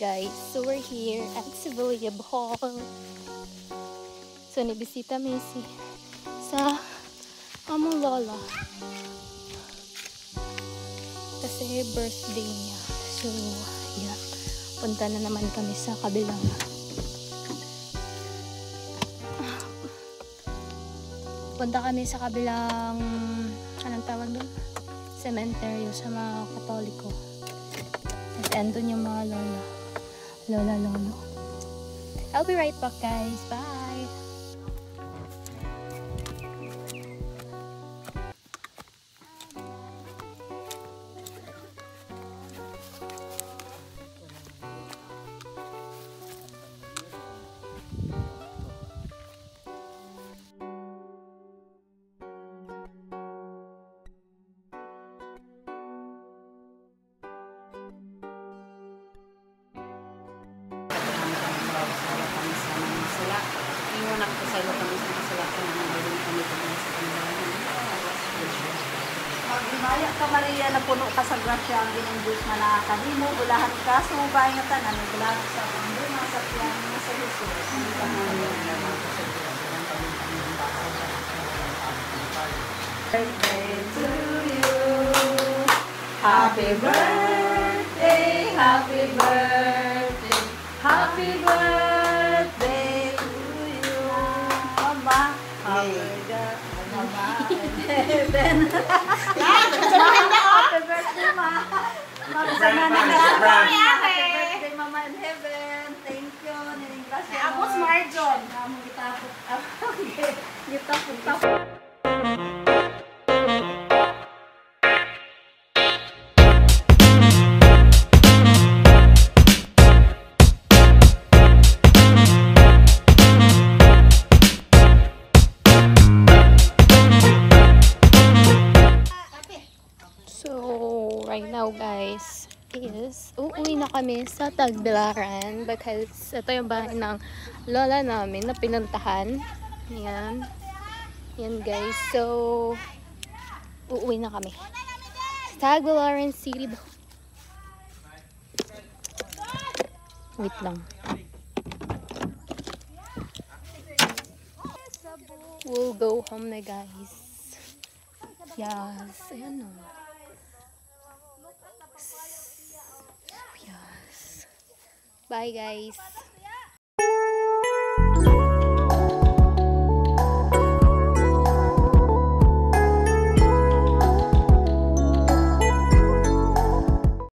guys, so we're here at Sevilla Hall. So nibisita mi sa among lola kasi birthday niya. So yeah, punta na naman kami sa kabilang anong tawag doon? Cementerio sa mga Katoliko. At andun yung mga lolo. I'll be right back, guys. Bye! Ingon ako sa ilo kami sa kasalatan na nagawin kami sa kanila. Magbimaya ka Maria na puno ka sa grasya ang ginang Diyos na nakakahimo, bulahan ka, sumubay nga tanan, bulahan sa pangduma sa tiyan nga sa Jesus. Birthday to you. Happy birthday, happy birthday, happy birthday to you. Mama, happy birthday, Mama, heaven. Happy birthday, Ma. Happy birthday, Mama in heaven. Thank you. Nining grasya. Ako smart John. Among gitapot. Gitapot. So, right now guys, is uuwi na kami sa Tagbilaran because ito yung bahay ng lola namin na pinuntahan. Yan. Yan guys. So, uuwi na kami. Tagbilaran City. Wait lang. We'll go home na guys. Yes. Ayan o. Yes. Bye guys.